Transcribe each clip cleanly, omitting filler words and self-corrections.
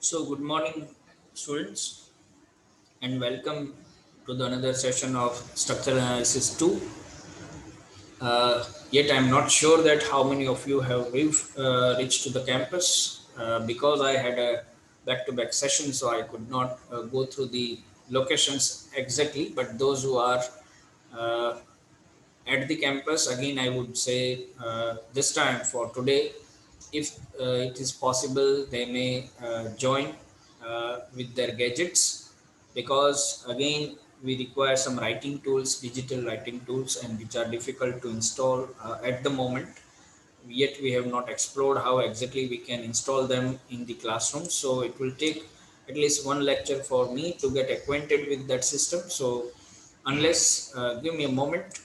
So, good morning, students, and welcome to the another session of Structural Analysis 2. Yet, I'm not sure that how many of you have reached to the campus because I had a back-to-back session, so I could not go through the locations exactly. But those who are uh, at the campus, again, I would say this time for today, if it is possible, they may join with their gadgets, because again we require some writing tools, digital writing tools, and which are difficult to install at the moment. Yet we have not explored how exactly we can install them in the classroom. So it will take at least one lecture for me to get acquainted with that system. So unless give me a moment.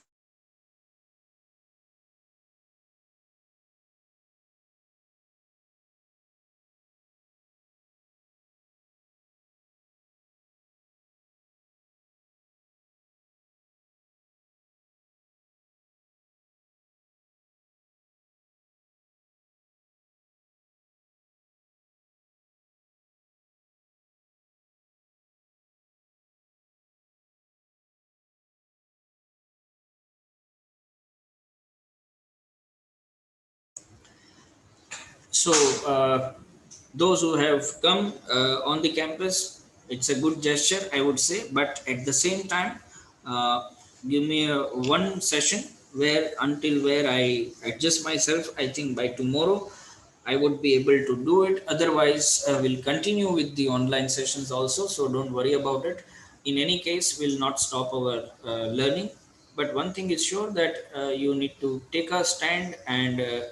So, those who have come on the campus, it's a good gesture, I would say. But at the same time, give me one session where until where I adjust myself. I think by tomorrow I would be able to do it. Otherwise, we'll continue with the online sessions also. So don't worry about it. In any case, we'll not stop our learning. But one thing is sure that you need to take a stand, and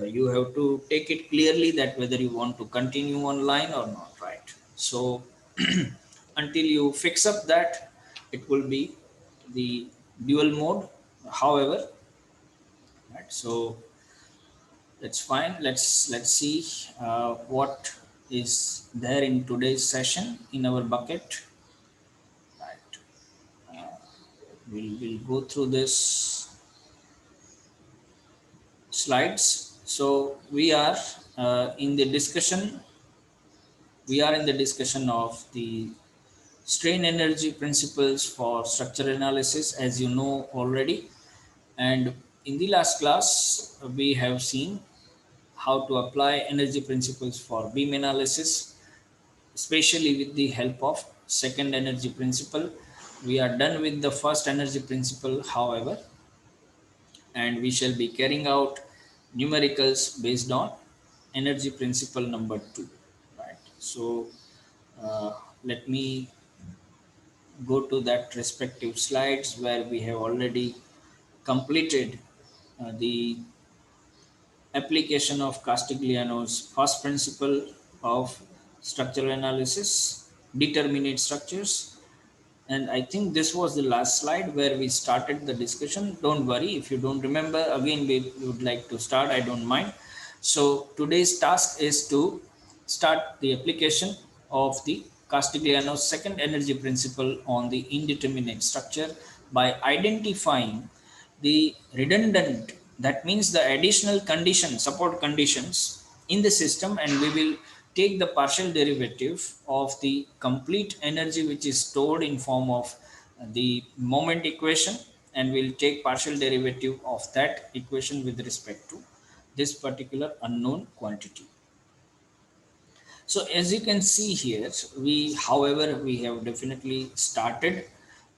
you have to take it clearly that whether you want to continue online or not, right? So until you fix up that, it will be the dual mode. However, right, so that's fine. Let's see what is there in today's session in our bucket, right? We'll go through this slides. So in the discussion we are in the discussion of the strain energy principles for structural analysis, as you know already. And in the last class, we have seen how to apply energy principles for beam analysis, especially with the help of second energy principle. We are done with the first energy principle, however, and we shall be carrying out numericals based on energy principle number 2, right? So uh, let me go to that respective slides where we have already completed the application of Castigliano's first principle of structural analysis, determinate structures. And I think this was the last slide where we started the discussion. Don't worry if you don't remember. Again, we would like to start. I don't mind. So today's task is to start the application of the Castigliano's second energy principle on the indeterminate structure by identifying the redundant, that means the additional condition, support conditions in the system, and we will take the partial derivative of the complete energy which is stored in form of the moment equation, and we'll take partial derivative of that equation with respect to this particular unknown quantity. So as you can see here, however, we have definitely started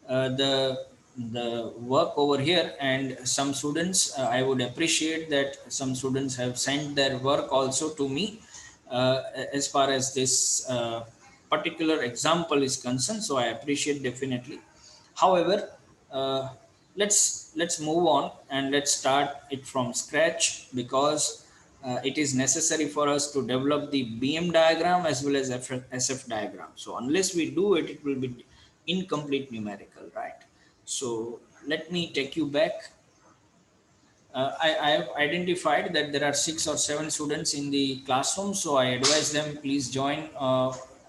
the work over here, and some students, I would appreciate that some students have sent their work also to me as far as this particular example is concerned. So I appreciate definitely. However, uh, let's move on and let's start it from scratch, because it is necessary for us to develop the BM diagram as well as SF diagram. So unless we do it, it will be incomplete numerical, right? So let me take you back. I have identified that there are 6 or 7 students in the classroom, so I advise them please join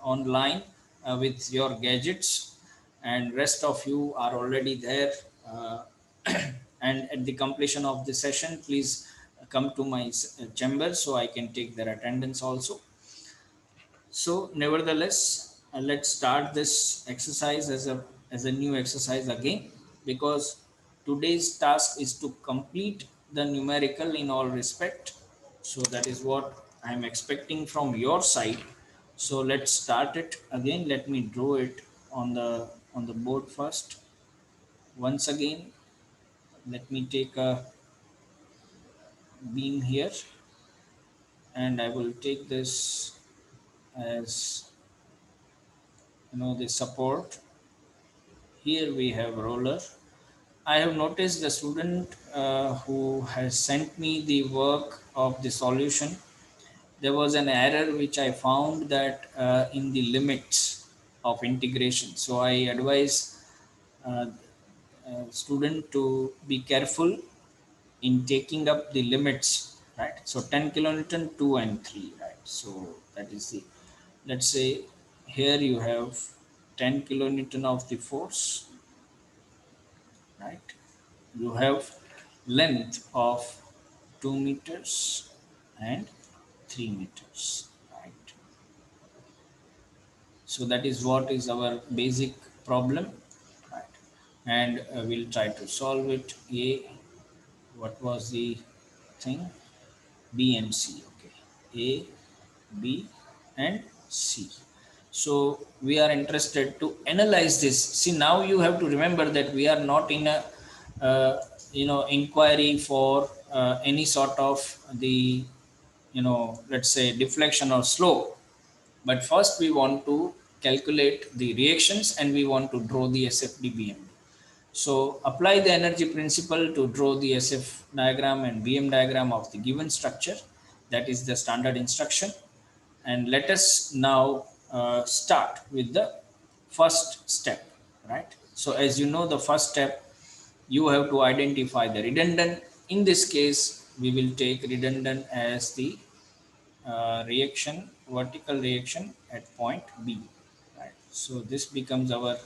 online with your gadgets, and rest of you are already there. Uh, and at the completion of the session, please come to my chamber so I can take their attendance also. So nevertheless, let's start this exercise as a new exercise again, because today's task is to complete the numerical in all respect. So that is what I am expecting from your side. So let's start it again. Let me draw it on the board first. Once again, let me take a beam here, and I will take this as the support. Here we have roller. I have noticed the student who has sent me the work of the solution. There was an error which I found that in the limits of integration. So I advise uh, student to be careful in taking up the limits, right? So 10 kilonewton, 2 and 3, right? So that is the, let's say here you have 10 kilonewton of the force, right? You have length of 2 meters and 3 meters, right? So that is what is our basic problem, right? And we'll try to solve it. What was the thing? B and C. Okay, A, B and C. So we are interested to analyze this. See, now you have to remember that we are not in a inquiry for any sort of the let's say deflection or slope, but first we want to calculate the reactions and we want to draw the SFD BMD. So apply the energy principle to draw the SF diagram and BM diagram of the given structure. That is the standard instruction. And let us now start with the first step, right? So as you know, the first step, you have to identify the redundant. In this case, we will take redundant as the reaction, vertical reaction at point B, right? So this becomes our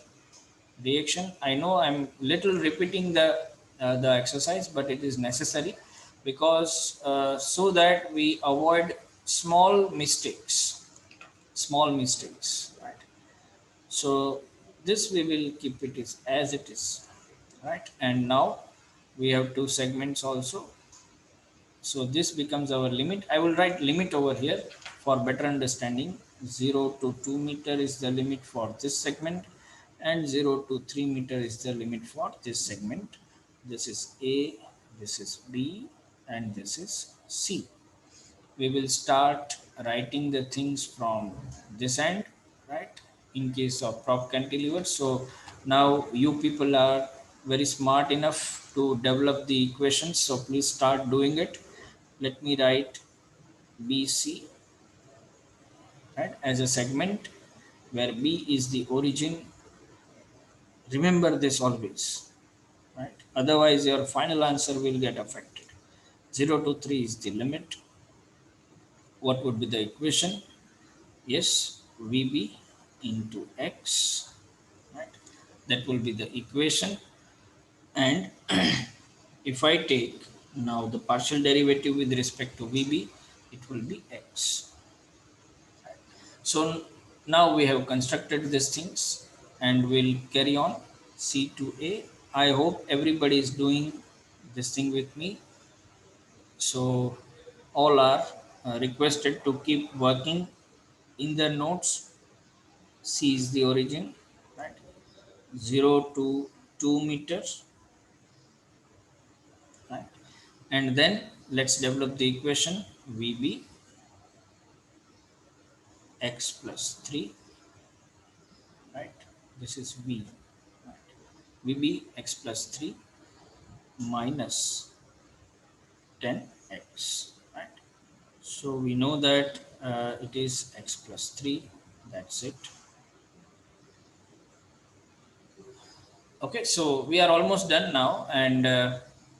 reaction. I know I'm little repeating the exercise, but it is necessary because so that we avoid small mistakes, right? So this we will keep it is as it is, right? And now we have two segments also. So this becomes our limit. I will write limit over here for better understanding. 0 to 2 meter is the limit for this segment, and 0 to 3 meter is the limit for this segment. This is A, this is B, and this is C. We will start writing the things from this end, right? In case of prop cantilever. So now you people are very smart enough to develop the equations. So please start doing it. Let me write BC, right, as a segment where B is the origin. Remember this always, right? Otherwise, your final answer will get affected. 0 to 3 is the limit. What would be the equation? Yes, VB into X, right? That will be the equation. And if I take now the partial derivative with respect to VB, it will be X. So now we have constructed these things and we'll carry on. C to A. I hope everybody is doing this thing with me. So all are requested to keep working in their notes. C is the origin, right? 0 to 2 meters, right? And then let's develop the equation VB x plus 3, right? This is V, right? VB x plus 3 minus 10x, right? So we know that it is x plus 3, that's it. Okay, so we are almost done now, and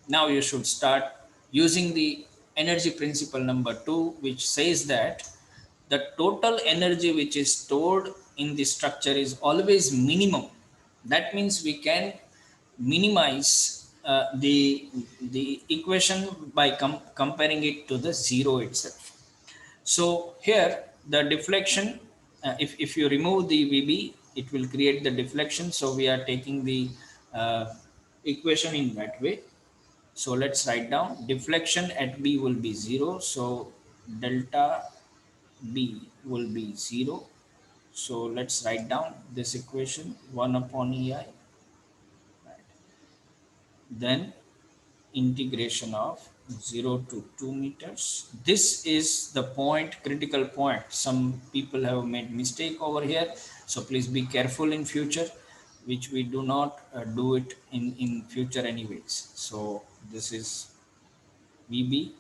now you should start using the energy principle number 2, which says that the total energy which is stored in the structure is always minimum. That means we can minimize the equation by comparing it to the zero itself. So here the deflection if you remove the VB, it will create the deflection. So we are taking the uh, equation in that way. So let's write down deflection at B will be 0. So delta B will be 0. So let's write down this equation 1 upon EI. Right. Then integration of 0 to 2 meters. This is the point, critical point. Some people have made mistake over here. So please be careful in future, which we do not do it in future anyways. So this is VB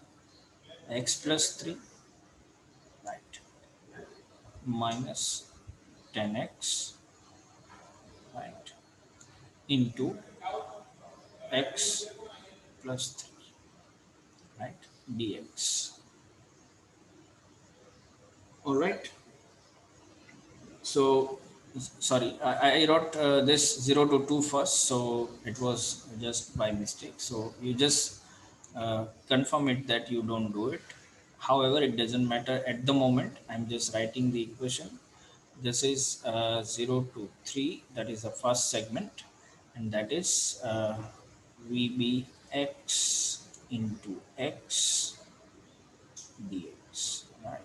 x plus 3, right, minus 10x, right, into x plus 3, right, dx. All right. So sorry, I wrote this 0 to 2 first, so it was just by mistake. So you just confirm it that you don't do it. However, it doesn't matter at the moment. I'm just writing the equation. This is 0 to 3, that is the first segment, and that is VBX into x dx, right?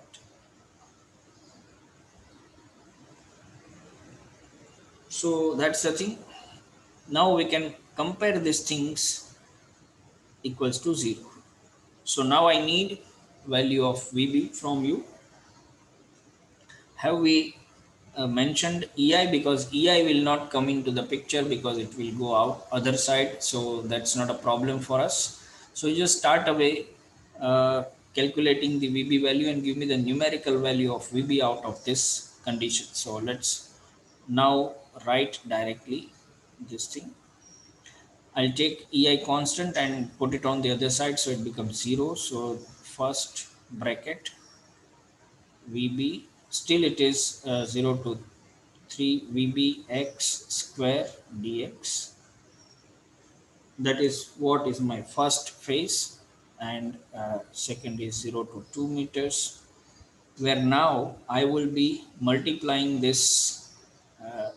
So that's the thing. Now we can compare these things equals to 0. So now I need value of VB from you. Have we mentioned EI? Because EI will not come into the picture because it will go out other side. So that's not a problem for us. So you just start away calculating the VB value and give me the numerical value of VB out of this condition. So let's now write directly this thing. I'll take EI constant and put it on the other side so it becomes 0. So first bracket VB, still it is 0 to 3 VB x square dx. That is what is my first phase, and second is 0 to 2 meters, where now I will be multiplying this,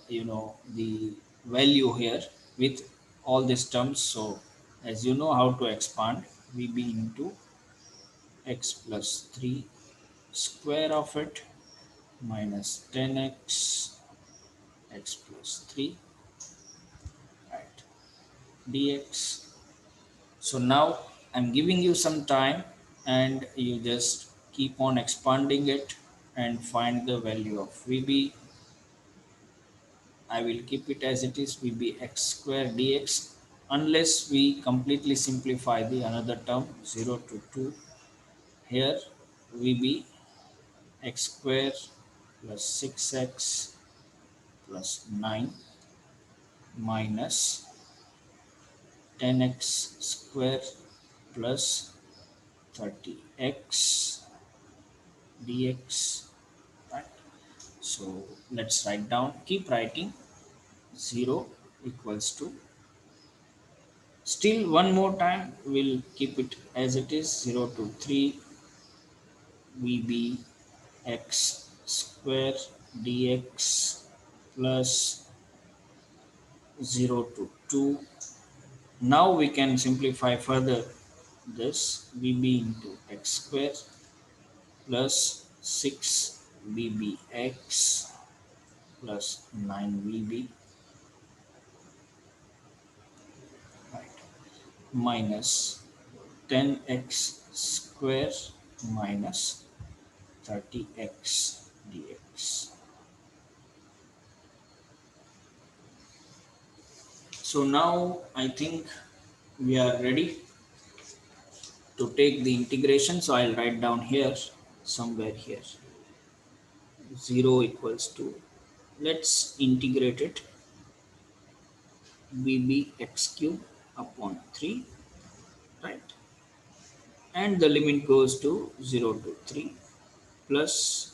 the value here with all these terms. So as you know how to expand, VB into x plus 3 square of it minus 10x x plus 3, right, dx. So now I'm giving you some time and you just keep on expanding it and find the value of VB. I will keep it as it is, VB x square dx, unless we completely simplify the another term 0 to 2. Here VB x square plus 6x plus 9 minus 10x square plus 30x dx, right? So let's write down, keep writing, 0 equals to, still one more time we'll keep it as it is, 0 to 3 VB x square dx plus 0 to 2. Now we can simplify further this, VB into x square plus 6 VBX plus 9 VB, right, minus 10x square minus 30x dx. So now I think we are ready to take the integration. So I'll write down here, somewhere here, 0 equals to, let's integrate it, VBX cube upon 3, right? And the limit goes to 0 to 3 plus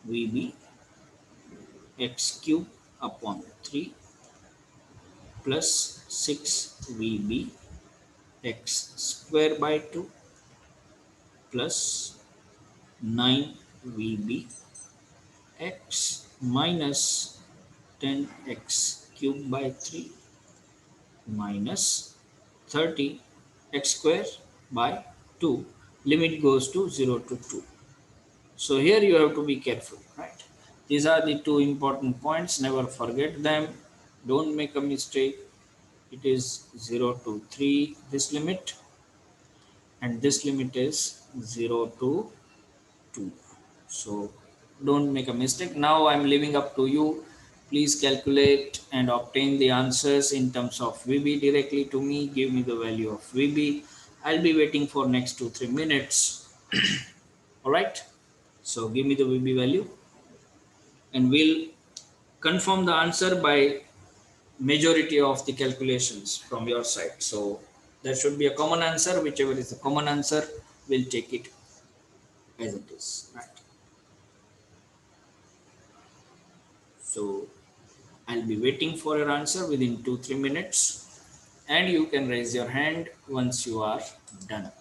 VB x cube upon 3 plus 6 VB x square by 2 plus 9 VB x minus 10x cubed by 3 minus 30 x square by 2. Limit goes to 0 to 2. So here you have to be careful, right? These are the two important points. Never forget them. Don't make a mistake. It is 0 to 3, this limit, and this limit is 0 to 2. So don't make a mistake. Now I'm leaving up to you. Please calculate and obtain the answers in terms of VB directly to me. Give me the value of VB. I'll be waiting for next 2-3 minutes. All right. So give me the VB value, and we'll confirm the answer by majority of the calculations from your side. So there should be a common answer. Whichever is the common answer, we'll take it as it is. Right. So I'll be waiting for your answer within 2-3 minutes, and you can raise your hand once you are done.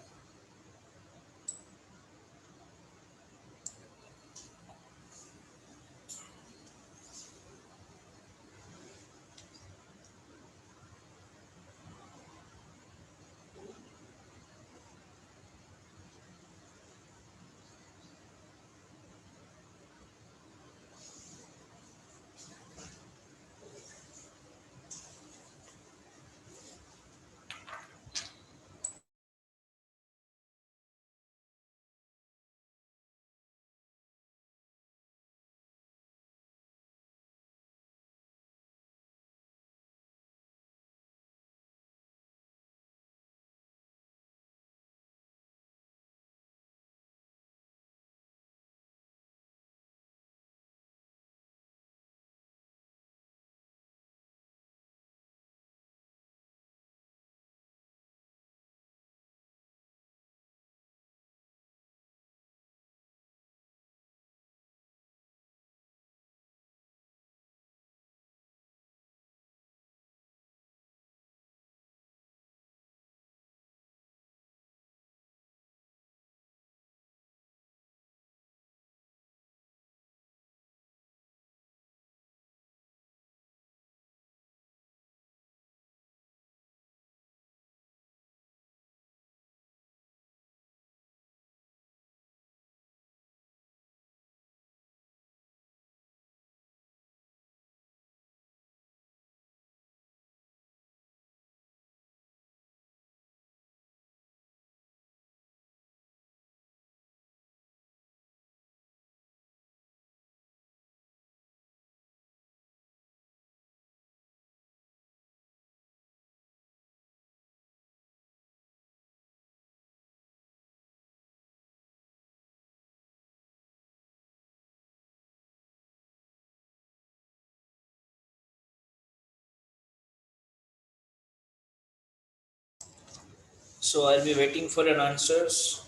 So I'll be waiting for your answers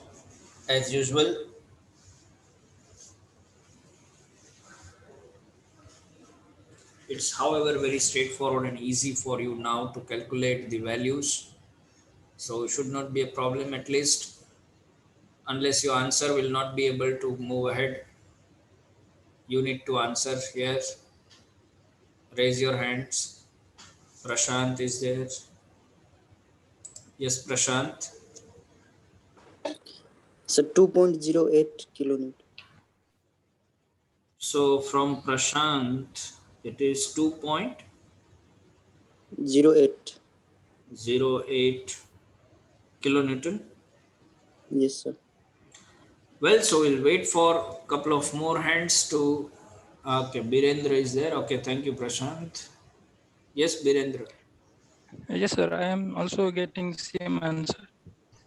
as usual. It's however very straightforward and easy for you now to calculate the values. So it should not be a problem, at least unless your answer will not be able to move ahead. You need to answer here. Raise your hands. Prashant is there. Yes, Prashant. So 2.08 kilonewton. So from Prashant, it is 08. 2.08 kilonewton. Yes, sir. Well, so we'll wait for a couple of more hands to. Okay, Birendra is there. Okay, thank you, Prashant. Yes, Birendra. Yes, sir. I am also getting same answer,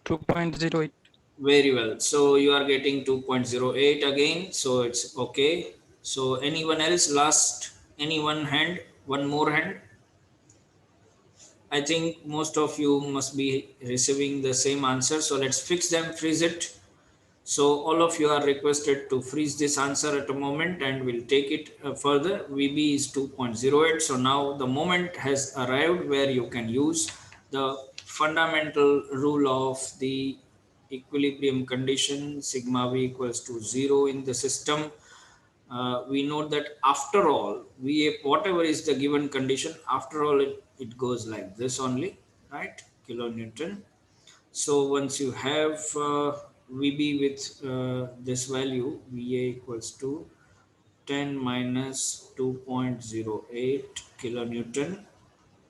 2.08. Very well. So you are getting 2.08 again. So it's okay. So anyone else? Last, any one hand? One more hand? I think most of you must be receiving the same answer. So let's fix them, freeze it. So all of you are requested to freeze this answer at a moment, and we'll take it further. VB is 2.08. So now the moment has arrived where you can use the fundamental rule of the equilibrium condition, sigma V equals to 0 in the system. we know that after all, whatever is the given condition, after all, it goes like this only, right? Kilonewton. So once you have VB with this value, VA equals to 10 minus 2.08 kilonewton,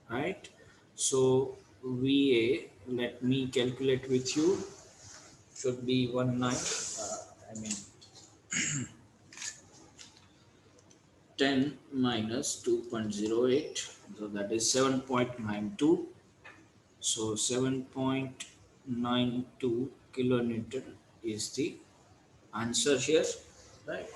right? So VA, let me calculate with you, should be 10 minus 2.08, so that is 7.92. So 7.92 kilonewton is the answer here, right?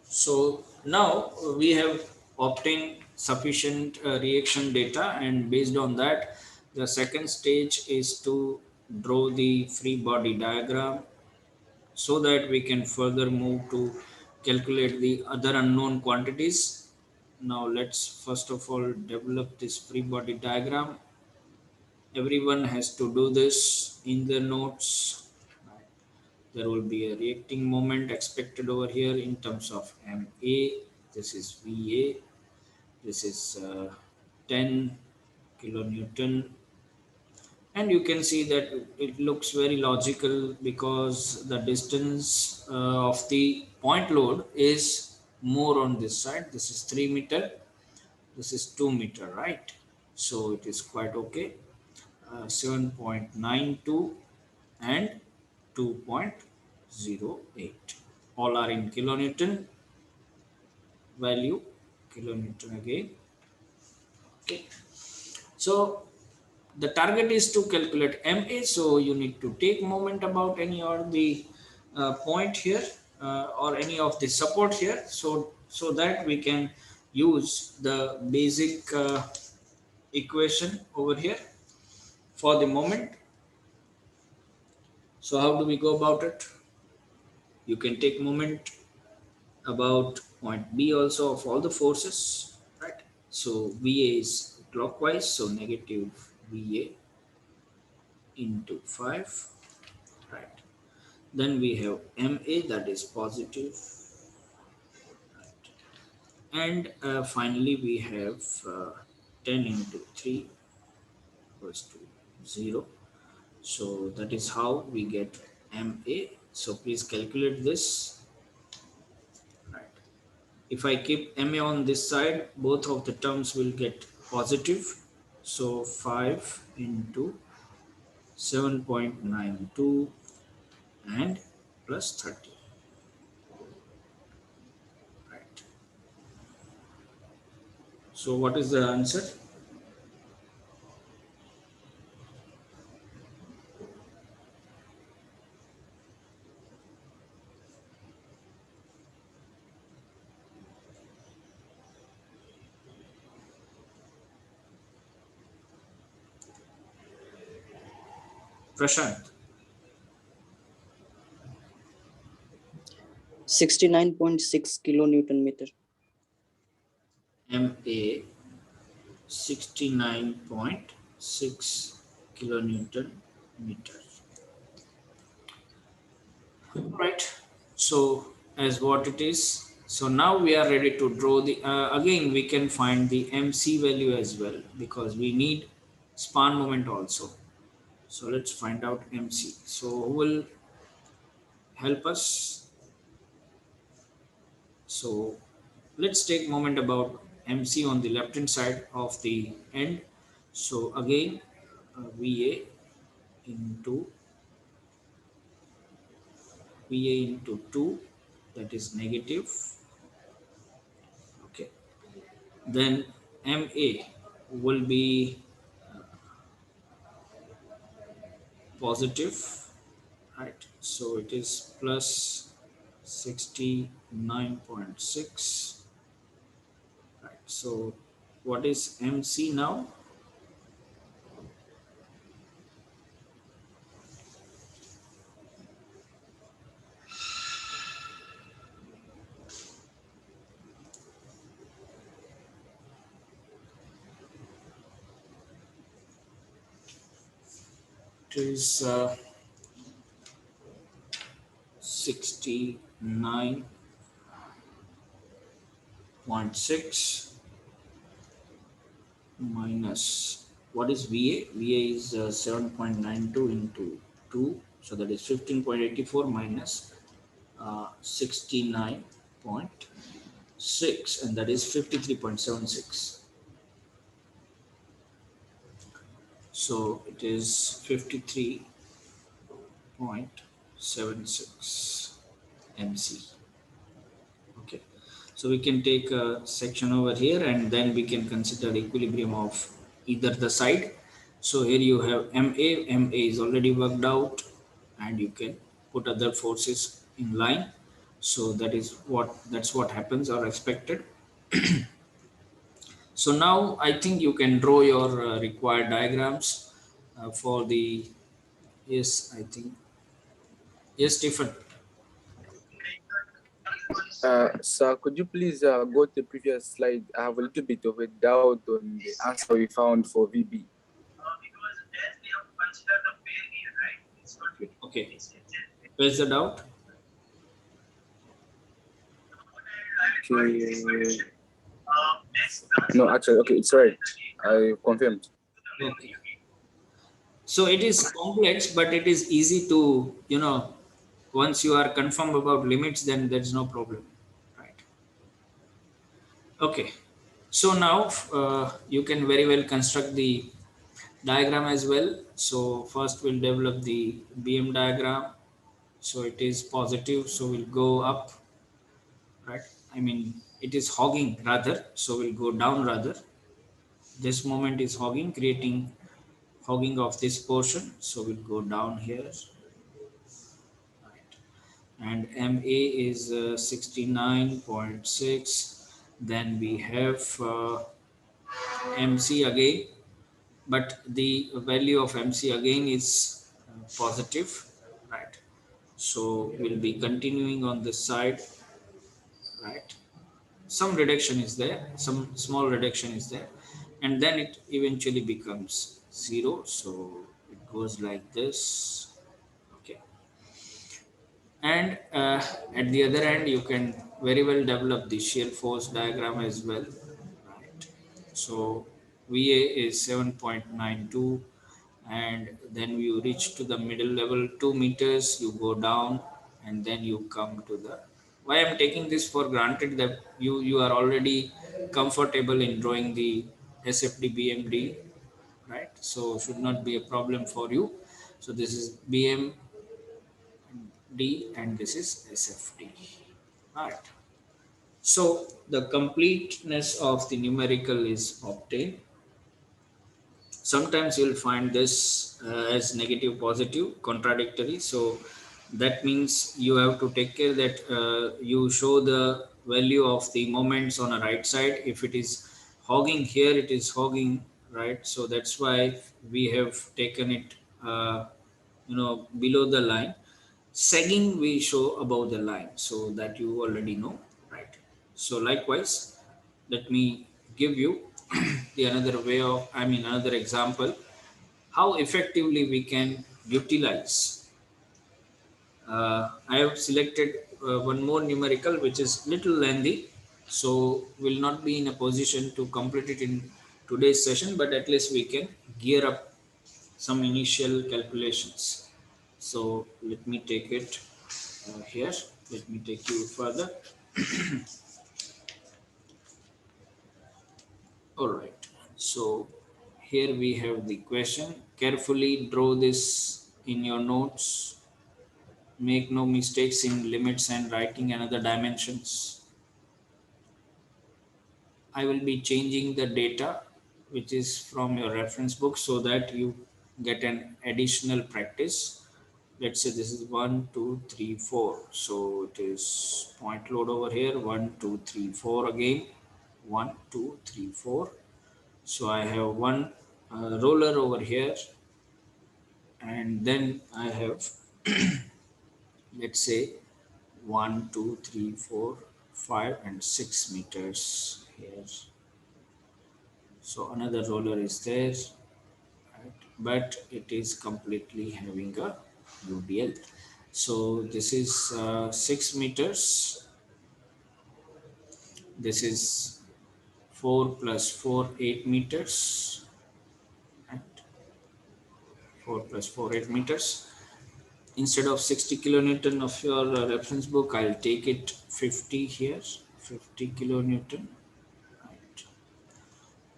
So now we have obtained sufficient reaction data, and based on that, the second stage is to draw the free body diagram so that we can further move to calculate the other unknown quantities. Now let's first of all develop this free body diagram. Everyone has to do this in their notes. There will be a reacting moment expected over here in terms of MA. This is VA. This is 10 kilonewton. And you can see that it looks very logical because the distance of the point load is more on this side. This is 3 meter. This is 2 meter, right? So it is quite okay. 7.92 and 2.08. All are in kilonewton value, kilonewton again. Okay. So the target is to calculate MA. So you need to take moment about any or the point here or any of the support here. So that we can use the basic equation over here for the moment. So how do we go about it? You can take moment about point B also of all the forces, right? So VA is clockwise, so negative VA into 5, right? Then we have MA, that is positive, right? And finally we have 10 into 3 equals to 0. So that is how we get MA. So please calculate this. If I keep MA on this side, both of the terms will get positive. So 5 into 7.92 and plus 30. Right. So what is the answer? Prashant. 69.6 kilonewton meter. MA 69.6 kilonewton meter. Right. So as what it is. So now we are ready to draw the, again we can find the MC value as well because we need span moment also. So let's find out MC. So who will help us? So let's take moment about MC on the left hand side of the end. So again VA into 2, that is negative. Okay. Then MA will be positive, right? So it is plus 69.6, right? So what is MC now? It is 69.6 minus, what is VA? VA is 7.92 into 2, so that is 15.84 minus 69.6, and that is 53.76. So it is 53.76 MC. Okay, so we can take a section over here and then we can consider equilibrium of either the side. So here you have MA. MA is already worked out, and you can put other forces in line. So that's what happens or expected. So now I think you can draw your required diagrams for the, yes, I think, yes, Stephen. Sir, could you please go to the previous slide? I have a little bit of a doubt on the answer we found for VB. Okay, where's the doubt? Okay. No, actually, okay, it's right. I confirmed. Okay. So it is complex, but it is easy to, once you are confirmed about limits, then there's no problem, right? Okay. So now you can very well construct the diagram as well. So first we'll develop the BM diagram. So it is positive, so we'll go up, right? I mean, it is hogging rather, so we'll go down rather. This moment is hogging, creating hogging of this portion, so we'll go down here, right? And MA is 69.6. Then we have MC again, but the value of MC again is positive, right? So we'll be continuing on this side, right? Some reduction is there, some small reduction is there, and then it eventually becomes 0. So it goes like this, okay. And at the other end, you can very well develop the shear force diagram as well, right? So VA is 7.92, and then you reach to the middle level 2 meters, you go down, and then you come to the, why I'm taking this for granted that you are already comfortable in drawing the SFD BMD, right? So should not be a problem for you. So this is BMD and this is SFD, right? So the completeness of the numerical is obtained. Sometimes you'll find this as negative positive contradictory, so that means you have to take care that you show the value of the moments on a right side. If it is hogging here, it is hogging, right? So that's why we have taken it below the line. Sagging we show above the line, so that you already know, right? So likewise, let me give you the another way of, another example, how effectively we can utilize. I have selected one more numerical which is little lengthy, so will not be in a position to complete it in today's session, but at least we can gear up some initial calculations. So let me take it here. Let me take you further. All right. So here we have the question. Carefully draw this in your notes. Make no mistakes in limits and writing another dimensions. I will be changing the data which is from your reference book so that you get an additional practice. Let's say this is 1, 2, 3, 4. So it is point load over here, 1, 2, 3, 4 again, 1, 2, 3, 4. So I have one roller over here, and then I have let's say 1, 2, 3, 4, 5, and 6 meters here. So another roller is there, right? But it is completely having a UDL. So this is 6 meters. This is 4 plus 4, 8 meters. Right? 4 plus 4, 8 meters. Instead of 60 kilonewton of your reference book, I'll take it 50 here, 50 kilonewton. Right.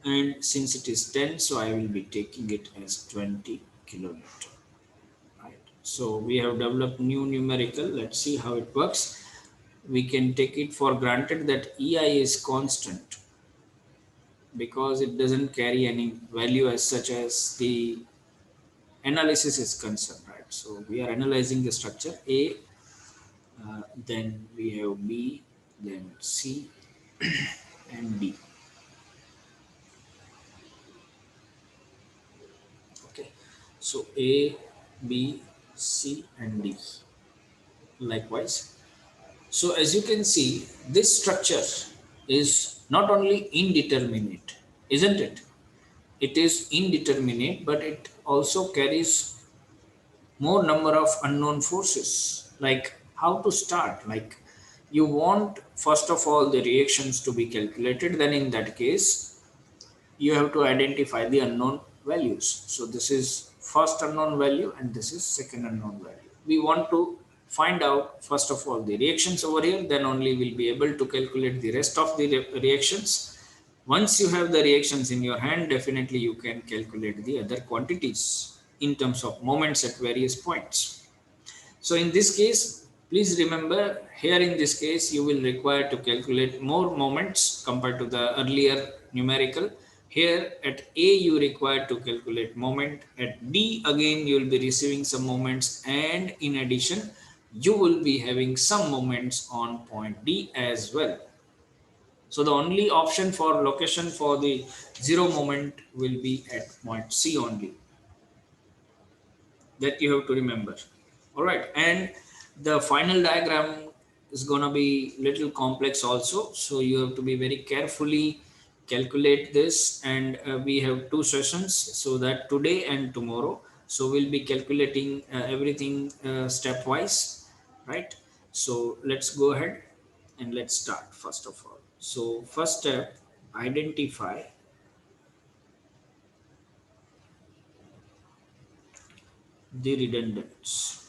And since it is 10, so I will be taking it as 20 kilonewton. Right. So we have developed new numerical. Let's see how it works. We can take it for granted that EI is constant because it doesn't carry any value as such as the analysis is concerned, right? So we are analyzing the structure A, then we have B, then C and D. Okay, so A, B, C and D. Likewise, so as you can see, this structure is not only indeterminate, isn't it? It is indeterminate, but it also carries more number of unknown forces. Like how to start? Like you want first of all the reactions to be calculated, then in that case you have to identify the unknown values. So this is first unknown value and this is second unknown value. We want to find out first of all the reactions over here, then only we'll be able to calculate the rest of the reactions. Once you have the reactions in your hand, definitely you can calculate the other quantities in terms of moments at various points. So in this case, please remember here in this case, you will require to calculate more moments compared to the earlier numerical. Here at A, you require to calculate moment. At D, again, you will be receiving some moments, and in addition, you will be having some moments on point D as well. So the only option for location for the zero moment will be at point C only. That you have to remember. All right, and the final diagram is going to be little complex also, so you have to be very carefully calculate this. And we have 2 sessions, so that today and tomorrow, so we'll be calculating everything stepwise, right? So let's go ahead and let's start first of all. So first step, identify the redundants.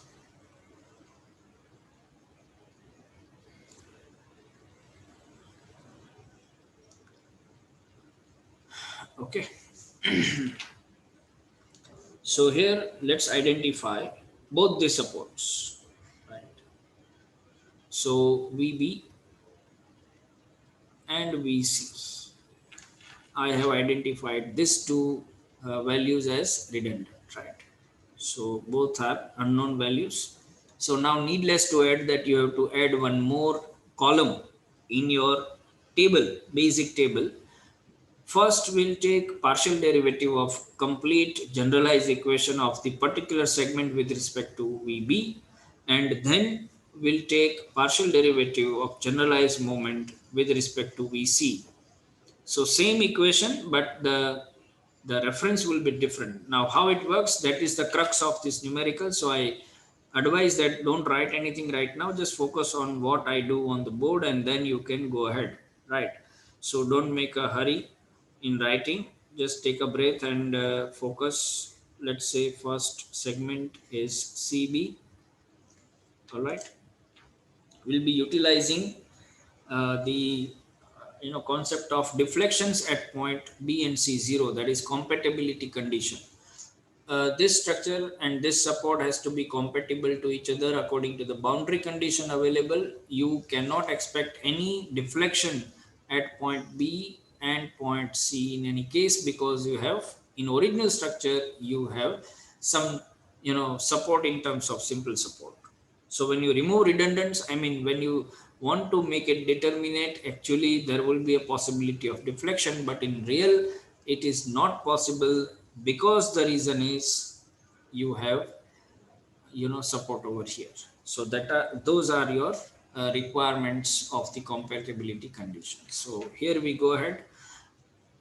Okay. So here let's identify both the supports, right? So VB and VC. I have identified these 2 values as redundant, right? So both are unknown values. So now needless to add that you have to add one more column in your table, basic table. First, we'll take partial derivative of complete generalized equation of the particular segment with respect to VB, and then we'll take partial derivative of generalized moment with respect to VC. So same equation, but the reference will be different. Now how it works, that is the crux of this numerical. So I advise that don't write anything right now, just focus on what I do on the board and then you can go ahead, right? So don't make a hurry in writing, just take a breath and focus. Let's say first segment is CB. All right, we'll be utilizing the concept of deflections at point B and C, 0, that is compatibility condition. This structure and this support has to be compatible to each other according to the boundary condition available. You cannot expect any deflection at point B and point C in any case, because you have in original structure you have some support in terms of simple support. So when you remove redundants, I mean when you want to make it determinate, actually there will be a possibility of deflection, but in real it is not possible, because the reason is you have support over here. So those are your requirements of the compatibility condition. So here we go ahead.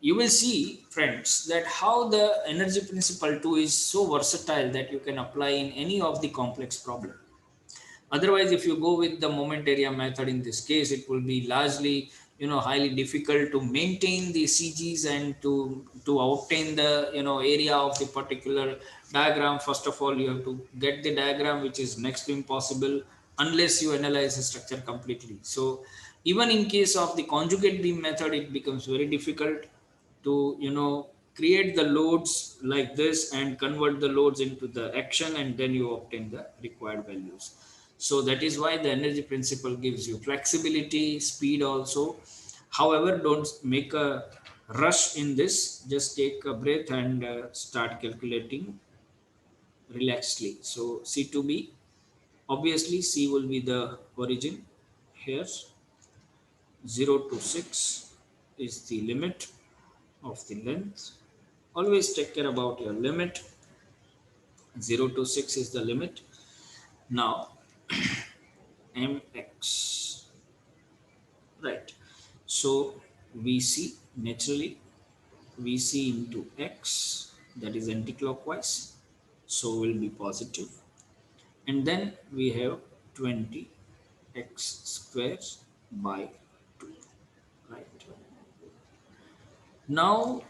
You will see, friends, that how the energy principle 2 is so versatile that you can apply in any of the complex problem. Otherwise, if you go with the moment area method in this case, it will be largely, highly difficult to maintain the CGs and to obtain the, area of the particular diagram. First of all, you have to get the diagram, which is next to impossible unless you analyze the structure completely. So even in case of the conjugate beam method, it becomes very difficult to, create the loads like this and convert the loads into the action, and then you obtain the required values. So that is why the energy principle gives you flexibility, speed also. However, don't make a rush in this. Just take a breath and start calculating relaxedly. So C to B, obviously C will be the origin here. 0 to 6 is the limit of the length. Always take care about your limit. 0 to 6 is the limit. Now mx, right? So vc, naturally vc into x, that is anti-clockwise, so will be positive. And then we have 20 x square by 2, right? Now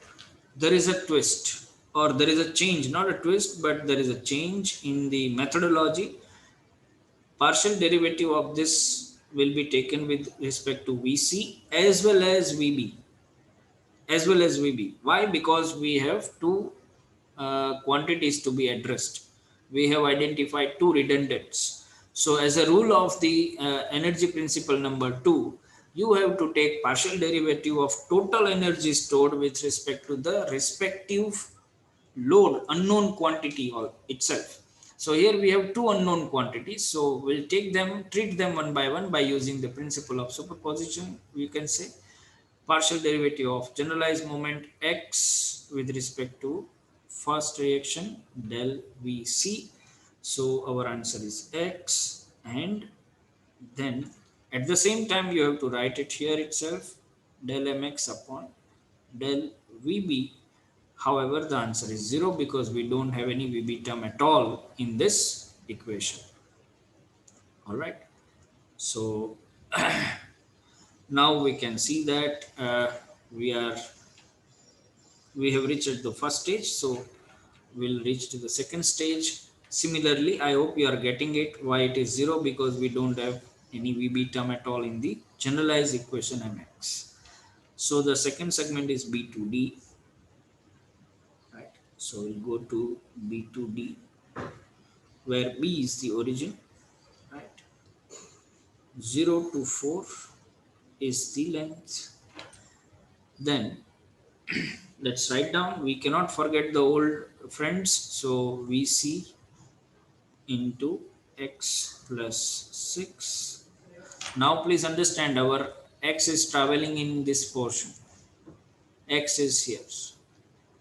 there is a twist, or there is a change, not a twist, but there is a change in the methodology. Partial derivative of this will be taken with respect to Vc as well as Vb, as well as Vb. Why? Because we have two quantities to be addressed. We have identified two redundants. So as a rule of the energy principle number 2, you have to take partial derivative of total energy stored with respect to the respective load, unknown quantity itself. So here we have two unknown quantities. So we'll take them, treat them one by one by using the principle of superposition. We can say partial derivative of generalized moment x with respect to first reaction del Vc. So our answer is x, and then at the same time you have to write it here itself, del mx upon del Vb. However, the answer is 0 because we don't have any Vb term at all in this equation. All right. So now we can see that we have reached the first stage. So we'll reach to the second stage. Similarly, I hope you are getting it why it is 0, because we don't have any Vb term at all in the generalized equation mx. So the second segment is B to D. Right. So we'll go to B to D, where B is the origin, right? 0 to 4 is the length. Then let's write down. We cannot forget the old friends. So Vc into x plus 6. Now please understand, our x is traveling in this portion. X is here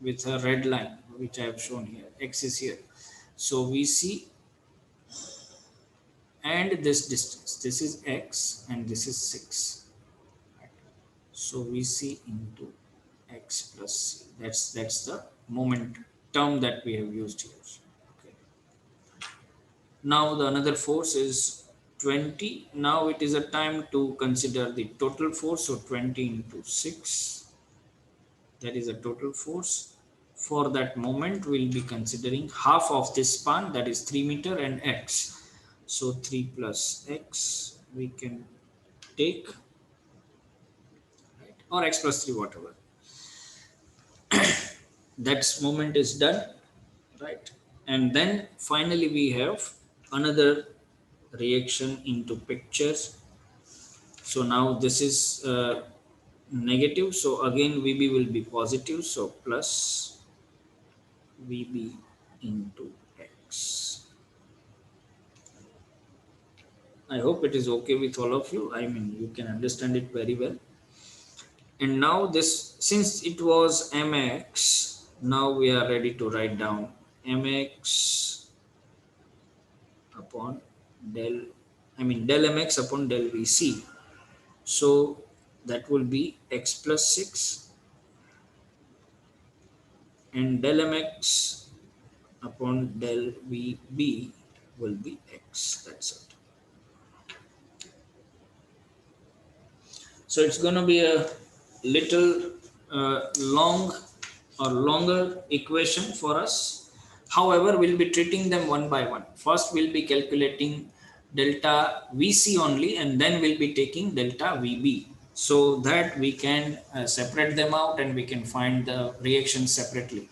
with a red line, which I have shown here. X is here. So Vc and this distance, this is x and this is 6. Right. So Vc into x plus c. That's the moment term that we have used here. Okay. Now the another force is 20. Now it is a time to consider the total force. So 20 into 6, that is a total force. For that moment, we'll be considering half of this span, that is 3 meter, and x. So 3 plus x we can take, right? Or x plus 3, whatever. That moment is done, right? And then finally we have another reaction into pictures. So now this is negative, so again Vb will be positive, so plus Vb into x. I hope it is okay with all of you. I mean, you can understand it very well. And now this, since it was mx, now we are ready to write down mx upon del mx upon del Vc. So that will be x plus 6, and del mx upon del Vb will be x. That's it. So it's going to be a little long or longer equation for us. However, we'll be treating them one by one. First, we'll be calculating delta VC only, and then we'll be taking delta VB, so that we can separate them out and we can find the reactions separately.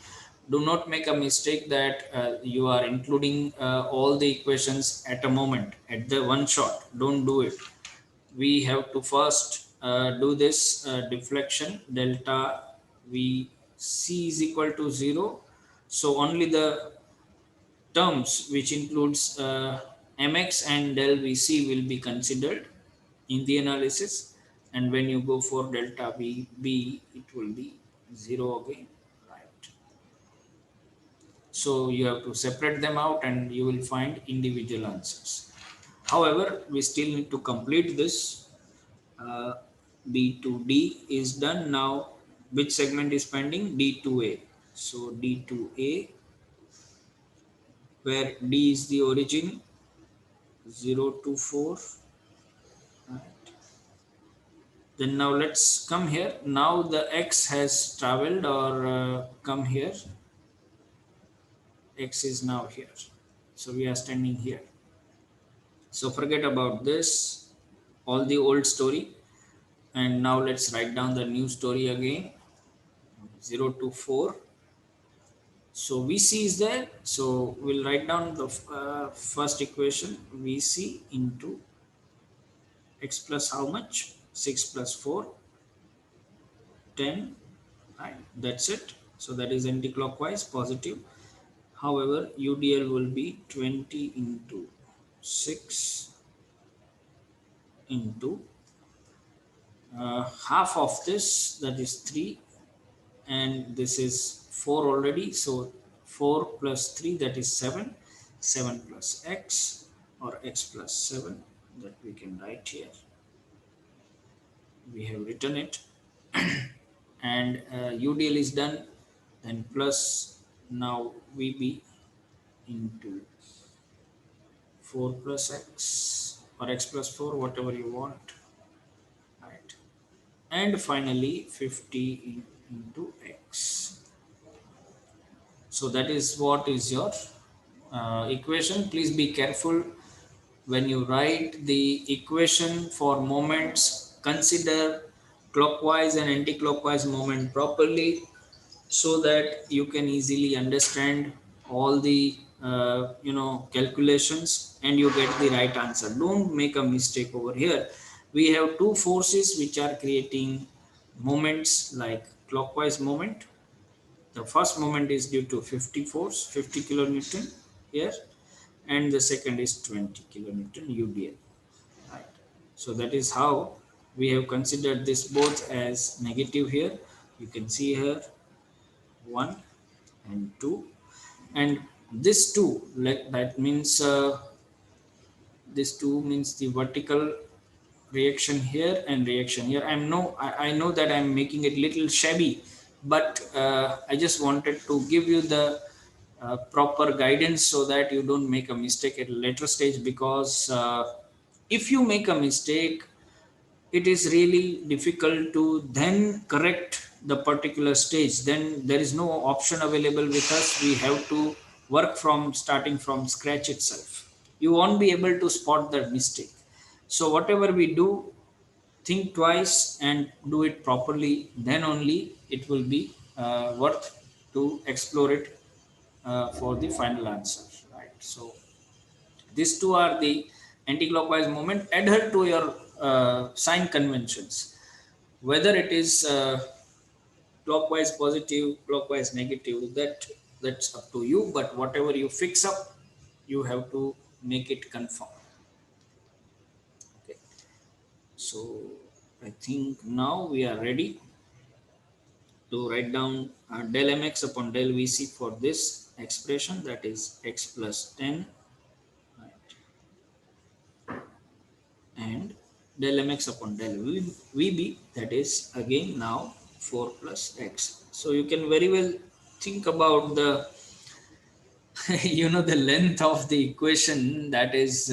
Do not make a mistake that you are including all the equations at a moment, at the one shot. Don't do it. We have to first do this deflection delta VC is equal to 0. So only the terms which includes mx and del VC will be considered in the analysis, and when you go for delta VB, it will be 0 again, right? So you have to separate them out and you will find individual answers. However, we still need to complete this. B to D is done. Now which segment is pending? D to A. So D to A, where D is the origin, 0 to 4. Right. Then now let's come here. Now the X has traveled or come here. X is now here. So we are standing here. So forget about this, all the old story. And now let's write down the new story again. 0 to 4. So VC is there. So we'll write down the first equation, VC into X plus how much? 6 plus 4, 10. Right, that's it. So that is anti-clockwise, positive. However, UDL will be 20 into 6 into half of this, that is 3, and this is 4 already. So 4 plus 3, that is 7. 7 plus X, or X plus 7, that we can write here. We have written it. And UDL is done. Then plus now VB into 4 plus X or X plus 4, whatever you want, right? And finally 50 into X. So that is what is your equation. Please be careful when you write the equation for moments. Consider clockwise and anti-clockwise moment properly, so that you can easily understand all the calculations and you get the right answer. Don't make a mistake over here. We have two forces which are creating moments like clockwise moment. The first moment is due to 50 force, 50 kilonewton here, and the second is 20 kilonewton UDL, right? So that is how we have considered this both as negative here. You can see here 1 and 2, and this 2, like that means this 2 means the vertical reaction here and reaction here. I know that I'm making it little shabby, but I just wanted to give you the proper guidance so that you don't make a mistake at a later stage, because if you make a mistake, it is really difficult to then correct the particular stage. Then there is no option available with us. We have to work from starting from scratch itself. You won't be able to spot that mistake. So whatever we do, think twice and do it properly. Then only it will be worth to explore it for the final answer, right? So these two are the anti-clockwise moment. Adhere to your sign conventions, whether it is clockwise positive, clockwise negative, that's up to you. But whatever you fix up, you have to make it conform. Okay. So I think now we are ready to write down del mx upon del vc for this expression, that is x plus 10, right? And del mx upon del vb, that is again now 4 plus x. So you can very well think about the the length of the equation. That is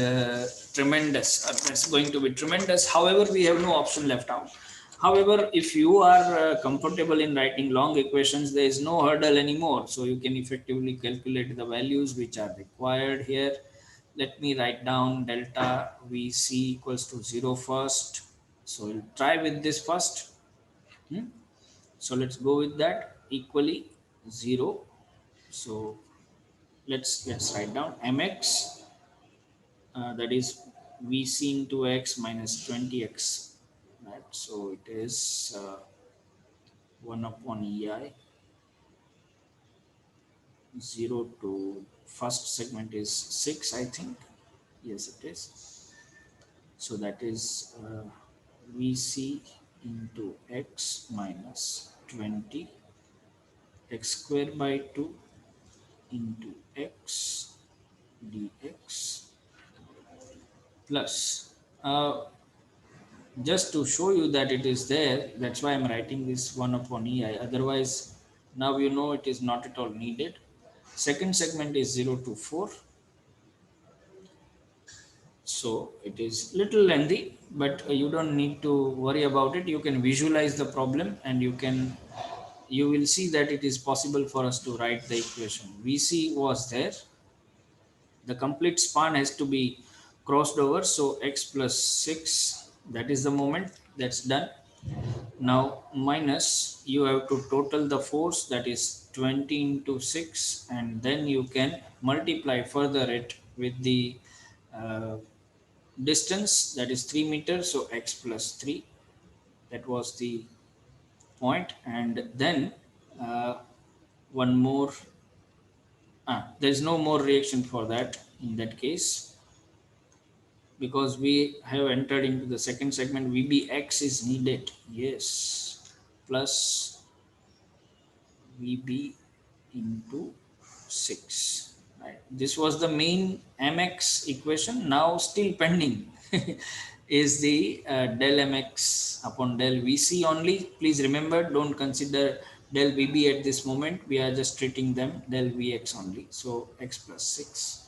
tremendous. That's going to be tremendous. However, we have no option left out. However, if you are comfortable in writing long equations, there is no hurdle anymore. So you can effectively calculate the values which are required here. Let me write down delta VC equals to 0 first. So we'll try with this first. So let's go with that, equally 0. So let's write down mx, that is VC into x minus 20x, right? So it is 1 upon EI. 0 to first segment is 6, I think. Yes, it is. So that is VC into x minus 20 x square by 2 into x dx plus, just to show you that it is there, that's why I'm writing this 1 upon EI. Otherwise, now you know it is not at all needed. Second segment is 0 to 4. So it is little lengthy, but you don't need to worry about it. You can visualize the problem and you will see that it is possible for us to write the equation. VC was there. The complete span has to be crossed over. So x plus 6, that is the moment, that's done. Now minus, you have to total the force, that is 20 into 6, and then you can multiply further it with the distance, that is 3 meters, so x plus 3, that was the point. And then one more, there's no more reaction for that in that case, because we have entered into the second segment. VBX is needed, yes, plus VB into 6, right? This was the main MX equation. Now still pending is the del MX upon del VC only. Please remember, don't consider del VB at this moment. We are just treating them del VX only. So x plus 6,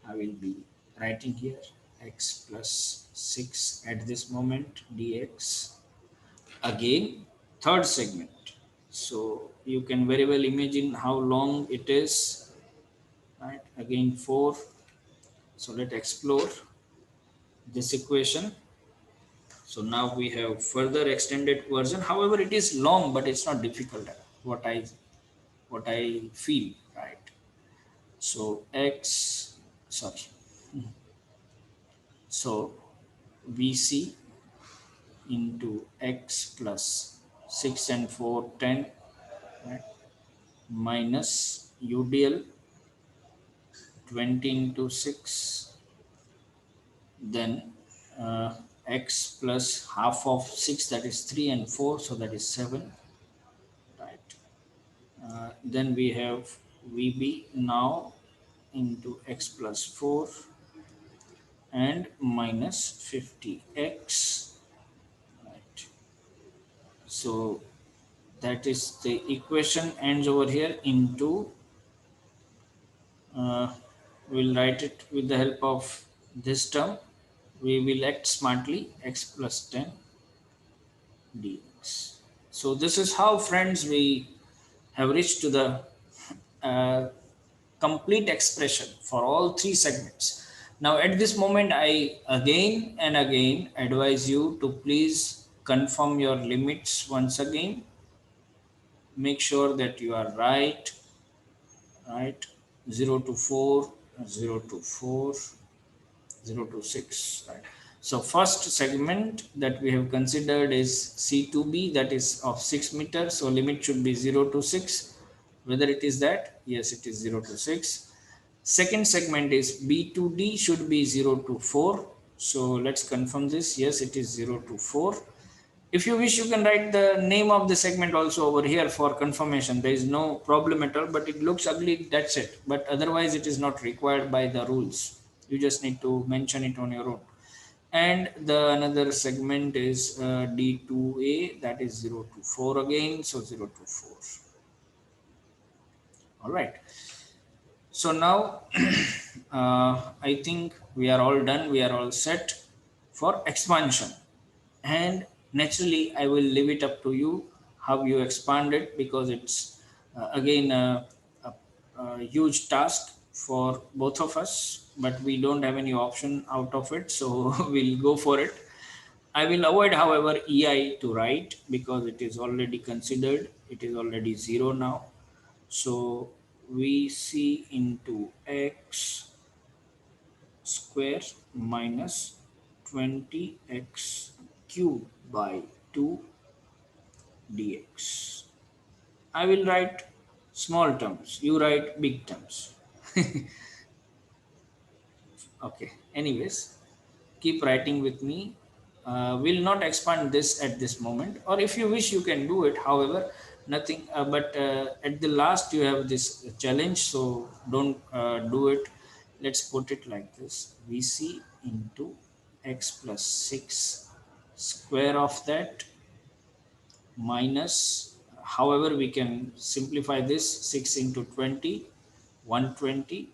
I will be writing here x plus 6 at this moment dx. Again, third segment. So you can very well imagine how long it is, right? Again 4. So let's explore this equation. So now we have further extended version. However, it is long, but it's not difficult, what I feel, right? So so VC into x plus 6 and 4, 10, right? Minus UDL 20 into 6, then x plus half of 6, that is 3 and 4, so that is 7, right? Then we have VB now into x plus 4 and minus 50x, right? So that is the equation ends over here into, we'll write it with the help of this term. We will act smartly, x plus 10 dx. So this is how, friends, we have reached to the complete expression for all three segments. Now at this moment, I again and again advise you to please confirm your limits once again. Make sure that you are right, 0 to 4, 0 to 4, 0 to 6, right? So first segment that we have considered is C2B, that is of 6 meters. So limit should be 0 to 6. Whether it is that? Yes, it is 0 to 6. Second segment is B2D, should be 0 to 4. So let's confirm this. Yes, it is 0 to 4. If you wish, you can write the name of the segment also over here for confirmation. There is no problem at all, but it looks ugly, that's it. But otherwise, it is not required by the rules. You just need to mention it on your own. And the another segment is D2A, that is 0 to 4 again, so 0 to 4. All right. So now I think we are all done. We are all set for expansion. And Naturally, I will leave it up to you how you expand it, because it's again a huge task for both of us, but we don't have any option out of it, so we'll go for it. I will avoid, however, EI to write because it is already considered, it is already 0 now. So VC into x square minus 20x cube by 2 dx. I will write small terms, you write big terms. Okay, anyways, keep writing with me. Will not expand this at this moment, or if you wish, you can do it. However, nothing, but at the last, you have this challenge, so don't do it. Let's put it like this: VC into x plus 6 square of that minus, however, we can simplify this 6 into 20, 120.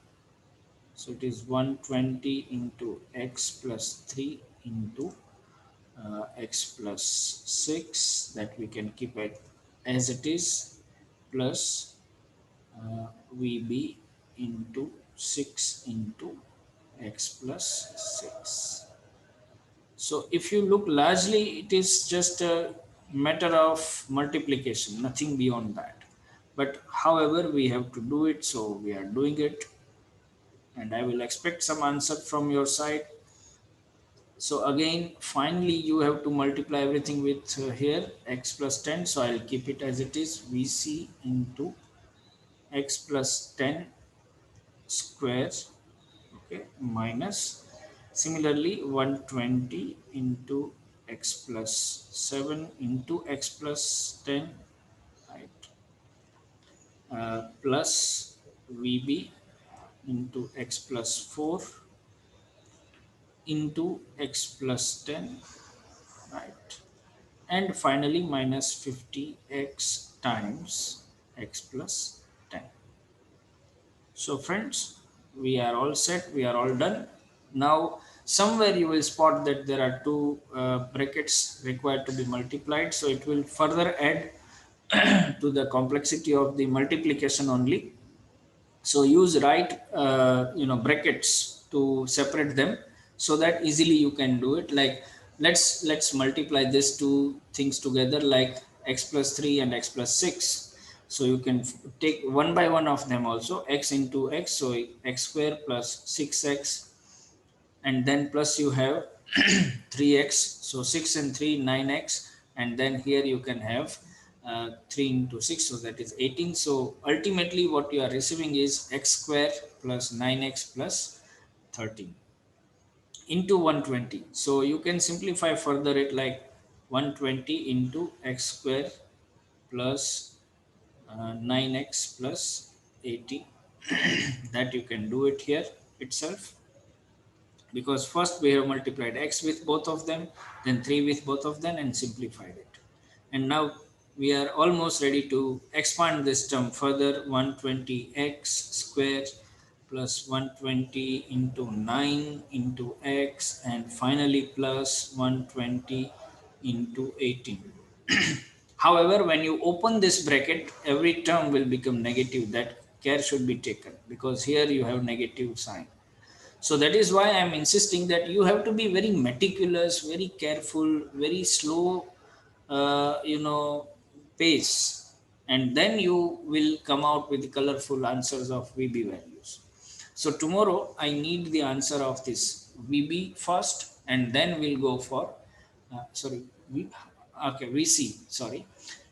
So it is 120 into x plus 3 into x plus 6, that we can keep it as it is, plus VB into 6 into x plus 6. So if you look largely, it is just a matter of multiplication, nothing beyond that. But however, we have to do it, so we are doing it. And I will expect some answer from your side. So again, finally, you have to multiply everything with here x plus 10. So I'll keep it as it is, VC into x plus 10 square, okay, minus similarly 120 into x plus 7 into x plus 10, right, plus VB into x plus 4 into x plus 10, right, and finally minus 50x times x plus 10. So friends, we are all set, we are all done. Now somewhere you will spot that there are two brackets required to be multiplied, so it will further add to the complexity of the multiplication only. So use right brackets to separate them, so that easily you can do it. Like let's multiply these two things together, like x plus 3 and x plus 6. So you can take one by one of them also, x into x, so x square plus 6x, and then plus you have 3x, so 6 and 3 9x, and then here you can have 3 into 6, so that is 18. So ultimately what you are receiving is x square plus 9x plus 13 into 120. So you can simplify further it like 120 into x square plus 9x plus 80. That you can do it here itself, because first we have multiplied x with both of them, then 3 with both of them, and simplified it. And now we are almost ready to expand this term further. 120x square plus 120 into 9 into x, and finally plus 120 into 18. However, when you open this bracket, every term will become negative. That care should be taken, because here you have negative sign. So that is why I'm insisting that you have to be very meticulous, very careful, very slow, pace, and then you will come out with the colorful answers of VB values. So tomorrow I need the answer of this VB first, and then we'll go for, VC, sorry,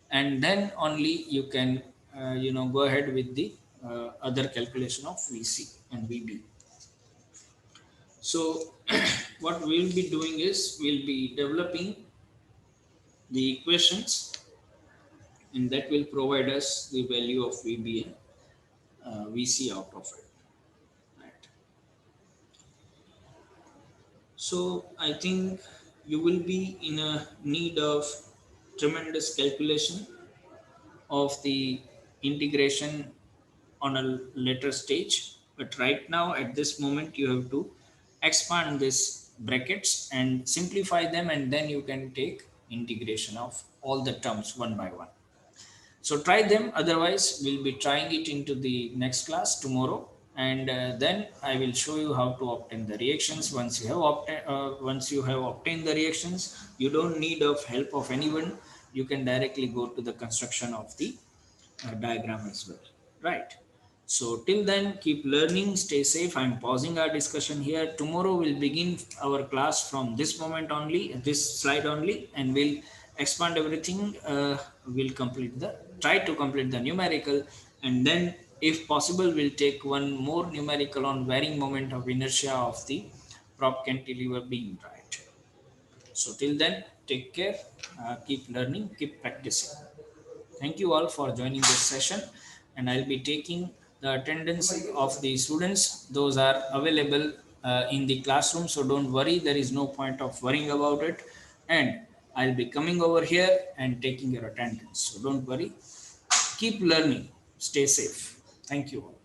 and then only you can, go ahead with the other calculation of VC and VB. So what we'll be doing is we'll be developing the equations, and that will provide us the value of VB and VC out of it. Right. So I think you will be in a need of tremendous calculation of the integration on a later stage, but right now at this moment you have to expand this brackets and simplify them, and then you can take integration of all the terms one by one. So try them, otherwise we'll be trying it into the next class tomorrow, and then I will show you how to obtain the reactions. Once you have obtained the reactions, you don't need of help of anyone. You can directly go to the construction of the diagram as well, right? So till then, keep learning, stay safe. I'm pausing our discussion here. Tomorrow we'll begin our class from this moment only, this slide only, and we'll expand everything. We'll try to complete the numerical, and then if possible, we'll take one more numerical on varying moment of inertia of the prop cantilever beam, right? So till then, take care, keep learning, keep practicing. Thank you all for joining this session, and I'll be taking the attendance of the students. Those are available in the classroom, so don't worry, there is no point of worrying about it. And I'll be coming over here and taking your attendance, so don't worry. Keep learning, stay safe. Thank you all.